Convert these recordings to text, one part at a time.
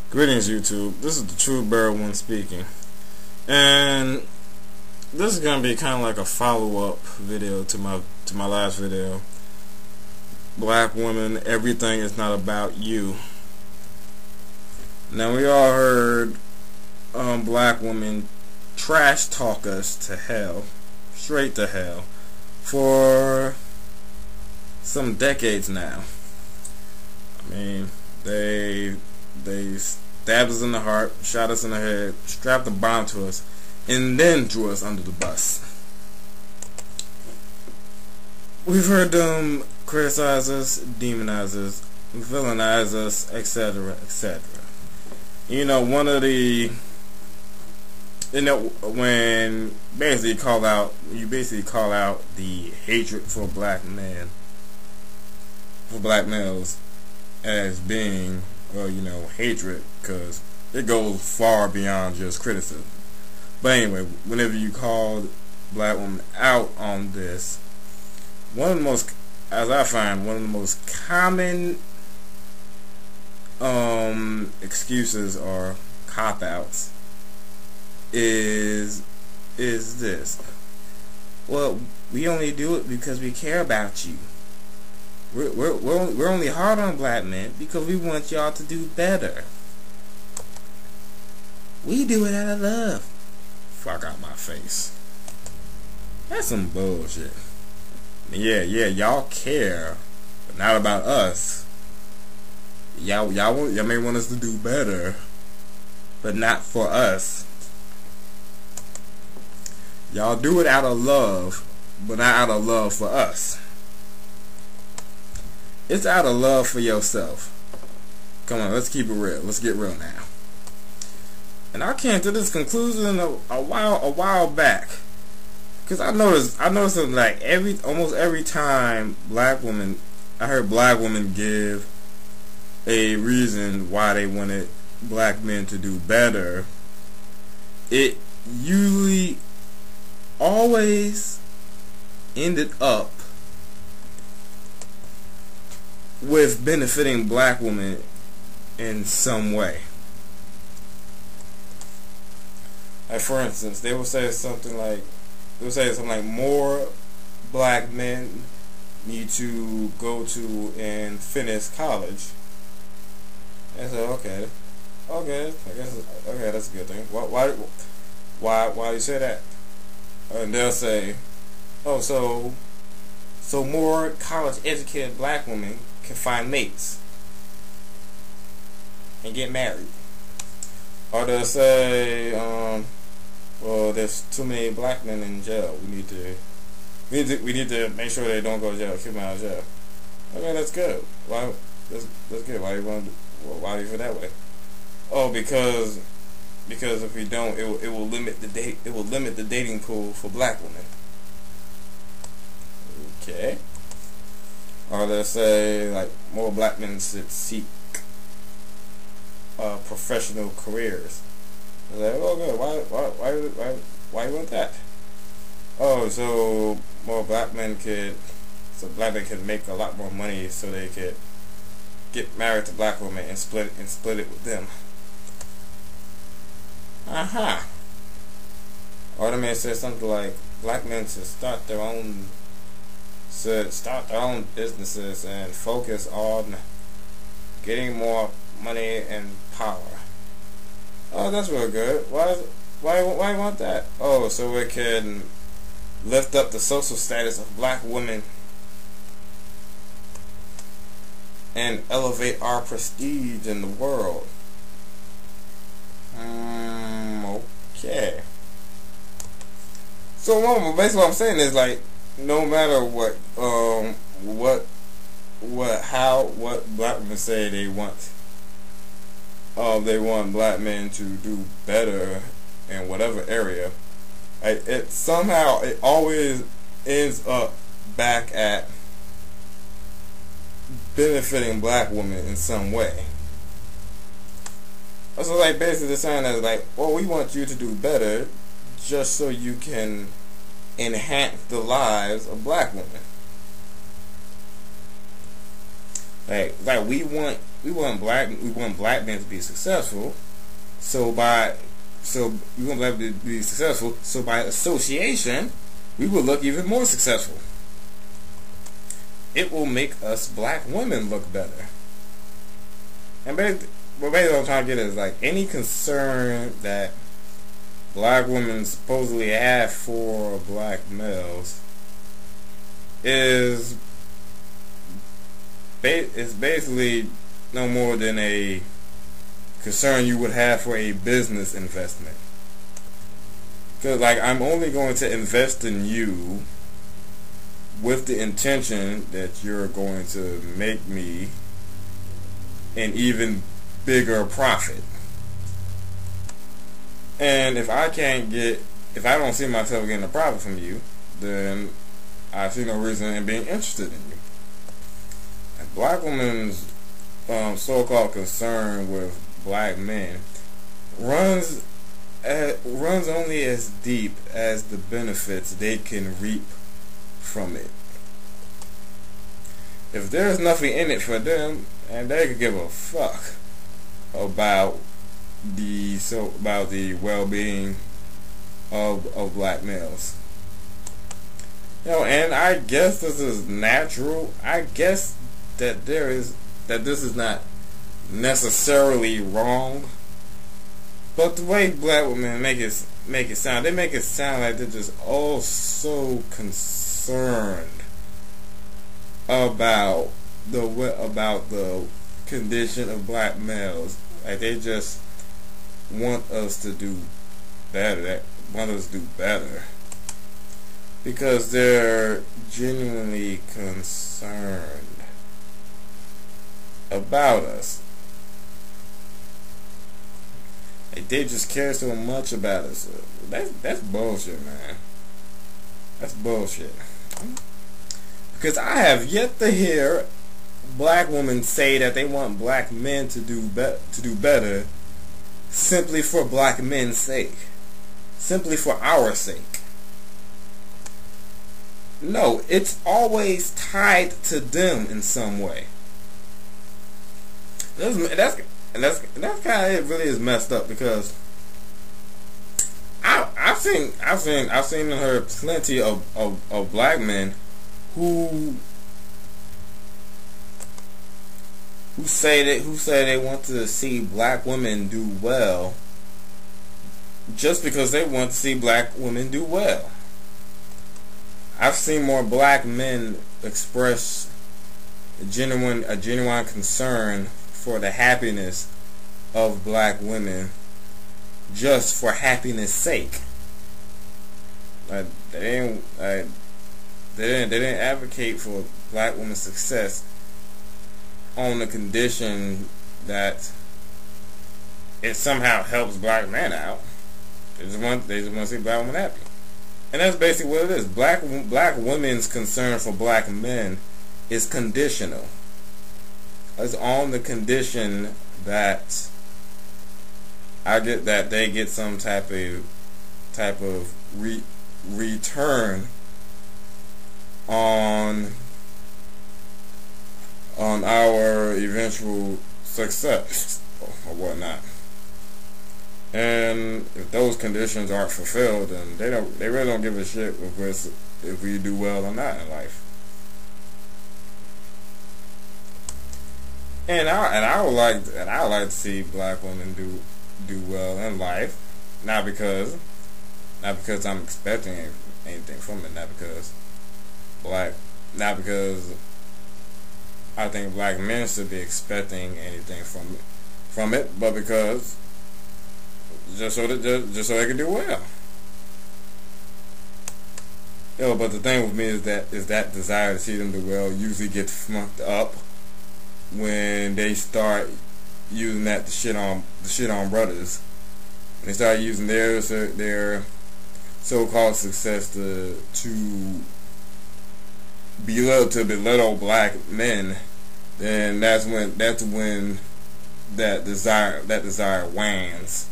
Greetings, YouTube. This is the True Bearer One speaking, and this is gonna be kind of like a follow-up video to my last video. Black women, everything is not about you. Now we all heard black women trash talk us to hell, straight to hell, for some decades now. I mean, they stabbed us in the heart, shot us in the head, strapped a bomb to us, and then threw us under the bus. We've heard them criticize us, demonize us, villainize us, etc., etc. You know, one of the, when you basically call out the hatred for black men, for black males, as being, well, hatred, because it goes far beyond just criticism. But anyway, whenever you call black women out on this, one of the most, as I find, one of the most common excuses or cop-outs is this: well, we only do it because we care about you. We're only hard on black men because we want y'all to do better. We do it out of love. Fuck out my face. That's some bullshit. Yeah, y'all care, but not about us. Y'all may want us to do better, but not for us. Y'all do it out of love, but not out of love for us. It's out of love for yourself. Come on, let's keep it real. Let's get real now. And I came to this conclusion a while back, because I noticed that, like, almost every time I heard black women give a reason why they wanted black men to do better, it usually always ended up with benefiting black women in some way. Like, for instance, they will say something like more black men need to go to and finish college. And so, okay, I guess, okay, that's a good thing. Why do you say that? And they'll say, oh, so more college educated black women can find mates and get married. Or they'll say, well, there's too many black men in jail. We need to make sure they don't go to jail. Keep them out of jail. Okay, that's good. Why? That's good. Why do you feel that way? Oh, because if we don't, it will limit the dating pool for black women. Okay. Or they'll say, like, more black men should seek professional careers. They're like, oh, good. Why you want that? Oh, so black men could make a lot more money, so they could get married to black women and split it with them. Aha. Or they may say something like, black men should start their own businesses and focus on getting more money and power. Oh, that's real good. Why you want that? Oh, so we can lift up the social status of black women and elevate our prestige in the world. Okay. So basically what I'm saying is, like, no matter what black women say they want black men to do better in whatever area, it always ends up back at benefiting black women in some way. So, like, basically the saying is, like, well, we want you to do better just so you can enhance the lives of black women. Like we want we want black men to be successful. So we want black men to be successful. So by association, we will look even more successful. It will make us black women look better. And basically what I'm trying to get is like any concern that black women supposedly have for black males is basically no more than a concern you would have for a business investment. Because like, I'm only going to invest in you with the intention that you're going to make me an even bigger profit. And if I don't see myself getting a profit from you, then I see no reason in being interested in you. And black women's so-called concern with black men runs only as deep as the benefits they can reap from it. If there's nothing in it for them, and they could give a fuck about the well-being of black males. And I guess this is natural. I guess that this is not necessarily wrong, but the way black women make it sound, they make it sound like they're just all so concerned about the condition of black males. Like they just want us to do better. Because they're genuinely concerned about us. Like they just care so much about us. That's bullshit, man. That's bullshit. Because I have yet to hear black women say that they want black men to do better simply for black men's sake. Simply for our sake. No, it's always tied to them in some way. That's kind of, it really is messed up, because I've seen and heard plenty of black men who say they want to see black women do well just because they want to see black women do well. I've seen more black men express a genuine concern for the happiness of black women just for happiness sake. Like they didn't advocate for black women's success on the condition that it somehow helps black men out. They just want to see black women happy. And that's basically what it is. Black women's concern for black men is conditional. It's on the condition that they get some type of return on our eventual success or whatnot. And if those conditions aren't fulfilled, then they really don't give a shit if we do well or not in life. And I would like to see black women do well in life, not because I'm expecting anything from it, not because I think black men should be expecting anything from it, but because just so they can do well. But the thing with me is that desire to see them do well usually gets fucked up when they start using that to shit on brothers. They start using their so-called success to belittle black men. Then that's when that desire wanes.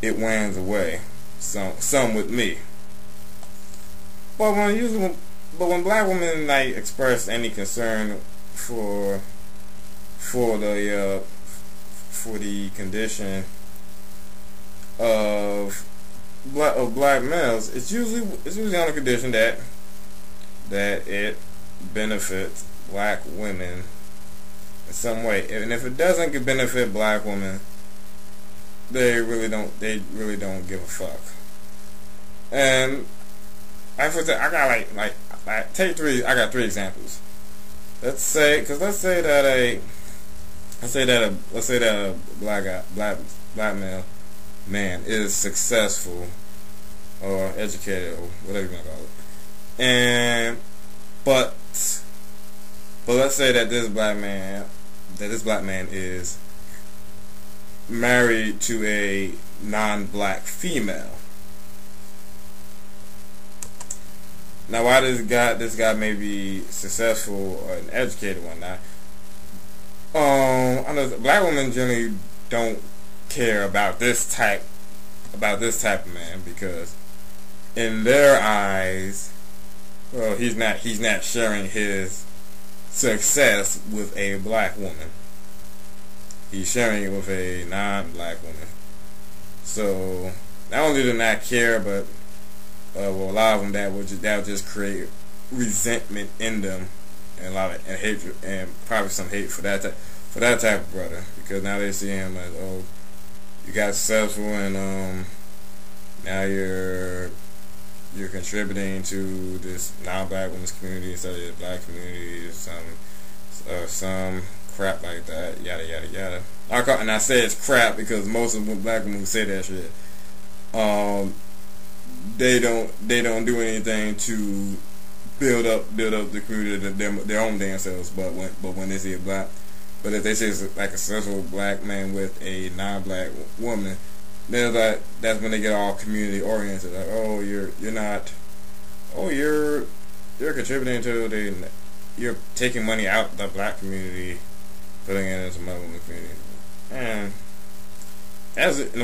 It wanes away. Some with me. But when black women express any concern for for the condition of black males, it's usually on the condition that it benefits black women in some way, and if it doesn't benefit black women, they really don't give a fuck. And I got three examples. Let's say that a black male man is successful or educated or whatever you want to call it, and but let's say that this black man is married to a non-black female. Now, why this guy may be successful or an educated one? Now, I know black women generally don't care about this type of man, because in their eyes, well, he's not sharing his success with a black woman. He's sharing it with a non-black woman. So not only do they not care, but well, a lot of them that would just create resentment in them, and and hatred, and probably some hate for that type of brother, because now they see him as, oh, you got successful, and now you're contributing to this non-black women's community instead of the black community, or some crap like that, yada yada yada. And I say it's crap because most of the black women who say that shit, they don't do anything to build up the community their own damn selves. But when they see but if they see it's like a successful black man with a non-black woman, then that's when they get all community oriented. Like, oh, you're contributing to you're taking money out of the black community, putting it into my woman community. And it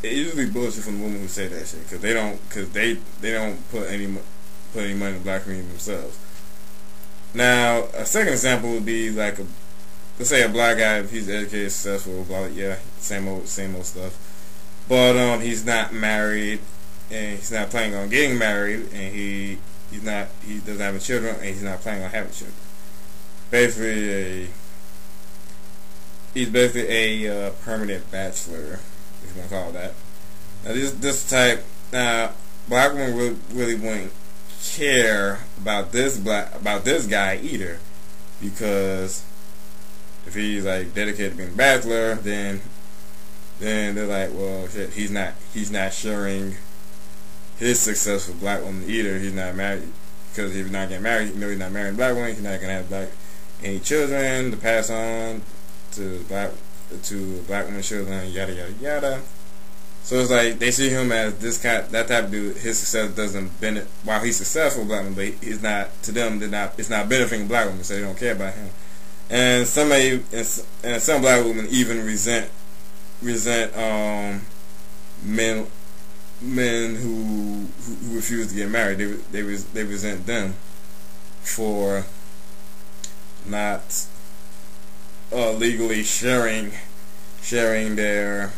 usually bullshit from the women who say that shit, because they don't put any money in the black community themselves. Now, a second example would be like let's say a black guy, if he's educated, successful, blah, yeah, same old stuff. But he's not married, and he's not planning on getting married, and he doesn't have children, and he's not planning on having children. He's basically a permanent bachelor, if you want to call it that. Now this type, black women really wouldn't care about this guy either, because if he's like dedicated to being a bachelor, then they're like, well, shit, he's not sharing his success with black woman either. He's not married, because if he's not getting married, he's not marrying a black woman. He's not gonna have any children to pass on to black women's children, yada yada yada. So it's like they see him as that type of dude. His success doesn't benefit, while he's successful black women, but he's not, to them, it's not benefiting black women, so they don't care about him. And some black women even resent men who refuse to get married. They resent them for not legally sharing their,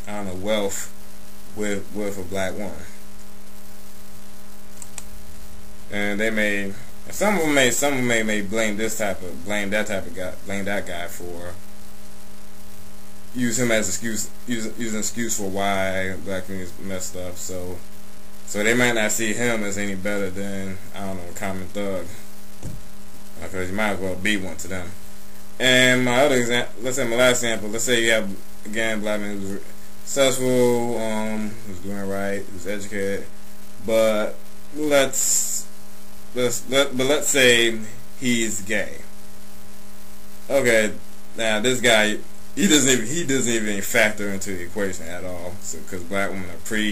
I don't know, wealth with a black woman. And some of them may blame that guy for use an excuse for why black community is messed up. So they might not see him as any better than, I don't know, a common thug, because you might as well be one to them. And my other example, my last example, let's say you have, again, black man who's successful, who's doing right, who's educated, but let's say he's gay. Okay, now this guy, he doesn't even factor into the equation at all. So, because black women are pretty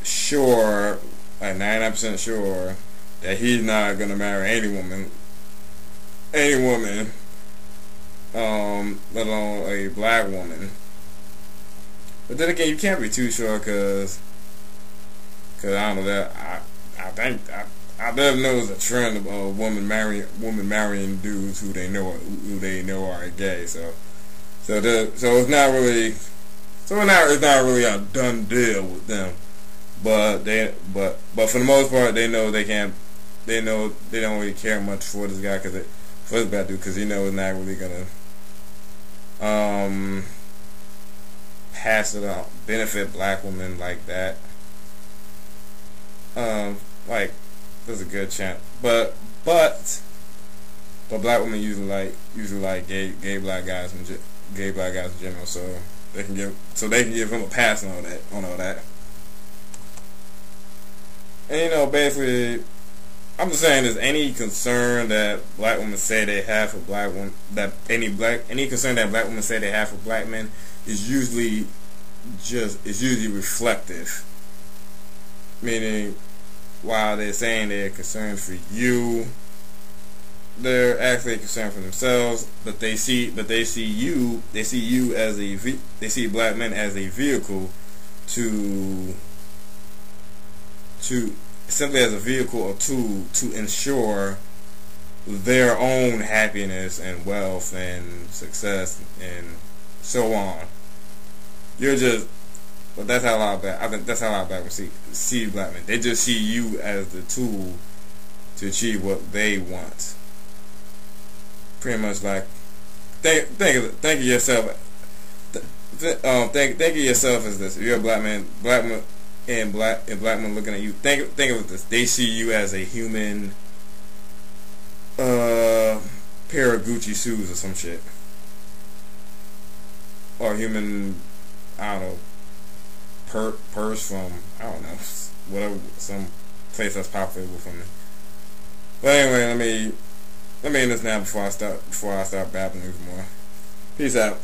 sure, like 99% sure, that he's not gonna marry any woman, let alone a black woman. But then again, you can't be too sure, because I don't know, that I I never noticed a trend of women marrying dudes who they know are gay. So it's not really it's not really a done deal with them. But for the most part, they know they can't. They know they don't really care much for this guy for this bad dude, because he knows it's not really gonna pass it on, benefit black women like that. Like there's a good chance, but black women usually like gay black guys in general, so they can give him a pass on all that. And basically, I'm just saying, is any concern that black women say they have for black women, any concern that black women say they have for black men is usually reflective. Meaning, while they're saying they're concerned for you, they're actually concerned for themselves. But they see black men as a vehicle to simply as a vehicle or tool to ensure their own happiness and wealth and success and so on. But that's how a lot of black women see black men. They just see you as the tool to achieve what they want. Pretty much like think of yourself. Think of yourself as this. If you're a black man, and black men looking at you, think of this. They see you as a human pair of Gucci shoes or some shit, or a human, I don't know, purse from, I don't know, whatever, some place that's popular from it. But anyway, let me end this now before I start babbling even more. Peace out.